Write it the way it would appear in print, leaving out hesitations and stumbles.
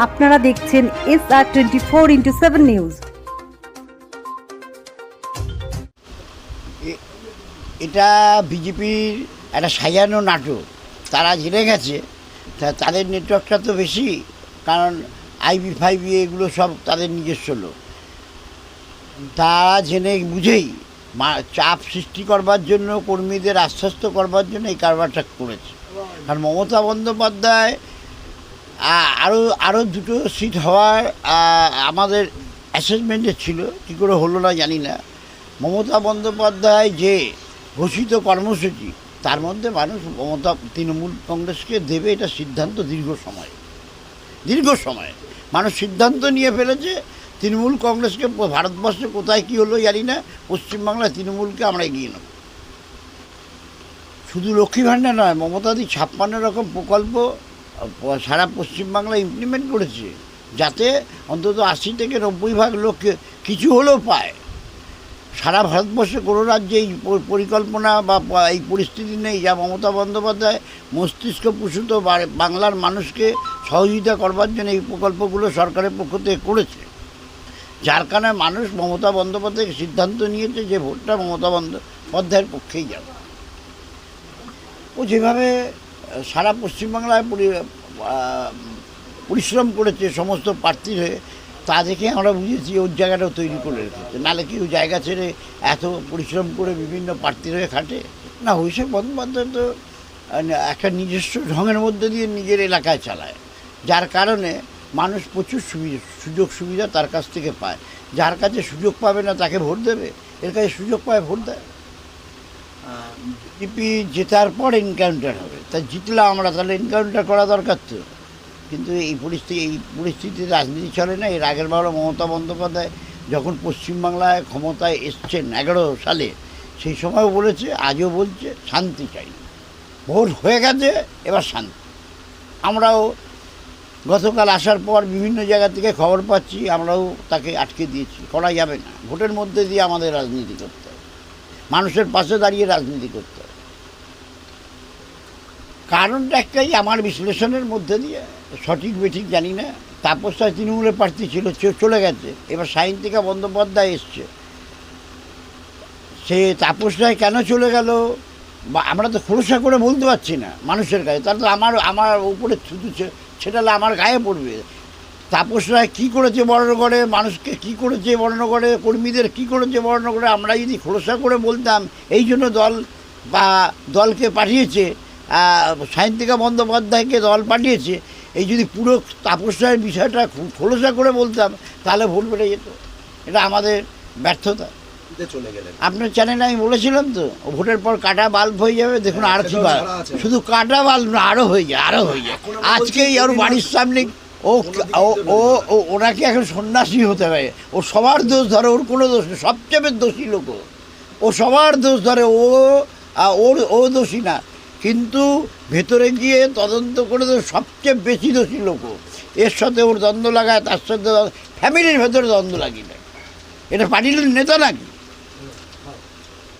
আপনারা দেখছেন SR24x7 news. এটা বিজেপির একটা সাজানো নাটক। তারা জেনে গেছে, তাদের নেটওয়ার্কটা তো বেশি, কারণ আইবি ফাইবি এগুলো সব তাদের নিজস্ব লোক। তারা জেনে বুঝেই চাপ সৃষ্টি করবার জন্য, কর্মীদের আশ্বস্ত করবার জন্য এই কারবারটা করেছে। কারণ মমতা বন্দ্যোপাধ্যায় আরও দুটো সিট হওয়ার আমাদের অ্যাসেসমেন্টে ছিল, কী করে হলো না জানি না। মমতা বন্দ্যোপাধ্যায় যে ঘোষিত কর্মসূচি, তার মধ্যে মানুষ তৃণমূল কংগ্রেসকে দেবে, এটা সিদ্ধান্ত দীর্ঘ সময় মানুষ সিদ্ধান্ত নিয়ে ফেলেছে। তৃণমূল কংগ্রেসকে ভারতবর্ষে কোথায় কী হলো জানি না, পশ্চিমবাংলায় তৃণমূলকে আমরা এগিয়ে নেব। শুধু লক্ষ্মী ভাণ্ডার নয়, মমতাদি 56 রকম প্রকল্প সারা পশ্চিমবাংলায় ইমপ্লিমেন্ট করেছে, যাতে অন্তত 80 থেকে 90% লোক কিছু হলেও পায়। সারা ভারতবর্ষে কোনো রাজ্যে এই পরিকল্পনা বা এই পরিস্থিতি নেই যা মমতা বন্দ্যোপাধ্যায় মস্তিষ্ক প্রসূত বাংলার মানুষকে সহযোগিতা করবার জন্য এই প্রকল্পগুলো সরকারের পক্ষ থেকে করেছে। যার কারণে মানুষ মমতা বন্দ্যোপাধ্যায়কে সিদ্ধান্ত নিয়েছে যে ভোটটা মমতা বন্দ্যোপাধ্যায়ের পক্ষেই যাবে। ও যেভাবে সারা পশ্চিমবাংলায় পরিশ্রম করেছে সমস্ত প্রার্থীর হয়ে, তা দেখে আমরা বুঝেছি ওর জায়গাটাও তৈরি করে রেখেছে। নাহলে কেউ জায়গা ছেড়ে এত পরিশ্রম করে বিভিন্ন প্রার্থীর হয়ে খাটে না। অভিষেক বন্দ্যোপাধ্যায় তো একটা নিজস্ব ঢঙের মধ্যে দিয়ে নিজের এলাকায় চালায়, যার কারণে মানুষ প্রচুর সুযোগ সুবিধা তার কাছ থেকে পায়। যার কাছে সুযোগ পাবে না তাকে ভোট দেবে, এর কাছে সুযোগ পায় ভোট দেয়। বিজেপি জেতার পর এনকাউন্টার হবে, তা জিতলাম আমরা, তাহলে এনকাউন্টার করা দরকার তো। কিন্তু এই পরিস্থিতিতে রাজনীতি চলে না। এর আগের বারও মমতা বন্দ্যোপাধ্যায় যখন পশ্চিমবাংলায় ক্ষমতায় এসছেন 11 সালে, সেই সময়ও বলেছে, আজও বলছে, শান্তি চাই। ভোট হয়ে গেছে, এবার শান্তি। আমরাও গতকাল আসার পর বিভিন্ন জায়গা থেকে খবর পাচ্ছি, আমরাও তাকে আটকে দিয়েছি। করা যাবে না, ভোটের মধ্যে দিয়ে আমাদের রাজনীতি করতে হবে, মানুষের পাশে দাঁড়িয়ে রাজনীতি করতে হবে। কারণটা একটাই, আমার বিশ্লেষণের মধ্যে দিয়ে, সঠিক বেঠিক জানি না। তাপস রায় তৃণমূলের প্রার্থী ছিল, চলে গেছে, এবার সায়ন্তিকা বন্দ্যোপাধ্যায় এসছে। সে তাপস রায় কেন চলে গেল বা আমরা তো খোলসা করে বলতে পারছি না মানুষের কাছে। তাহলে তো আমার উপরে শুধু ছেটালে আমার গায়ে পড়বে। তাপস রায় কী করেছে বর্ণগড়ে, মানুষকে কী করেছে বর্ণগড়ে, কর্মীদের কী করেছে বর্ণগড়ে, আমরা যদি খোলসা করে বলতাম, এই জন্য দলকে পাঠিয়েছে, সায়ন্তিকা বন্দ্যোপাধ্যায়কে দল পাঠিয়েছে, এই যদি পুরো তাপস রায়ের বিষয়টা খোলসা করে বলতাম, তাহলে ভোট বেড়ে যেত। এটা আমাদের ব্যর্থতা। চলে গেলেন আপনার চ্যানেলে আমি বলেছিলাম তো, ভোটের পর কাটা বাল্ব হয়ে যাবে। দেখুন আর কি, শুধু কাটা বাল্ব না, আরও হয়ে যায়। আজকেই ওর বাড়ির সামনে ওনাকে এখন সন্ন্যাসী হতে হবে। ও সবার দোষ ধরে, ওর কোনো দোষ নেই, সবচেয়ে দোষী লোক ও সবার দোষ ধরে, ও দোষী না, কিন্তু ভেতরে গিয়ে তদন্ত করে তো সবচেয়ে বেশি দোষী লোক। এর সাথে ওর দ্বন্দ্ব লাগায়, তার সাথে ফ্যামিলির ভেতরে দ্বন্দ্ব লাগিয়ে দেয়। এটা পার্টির নেতা নাকি?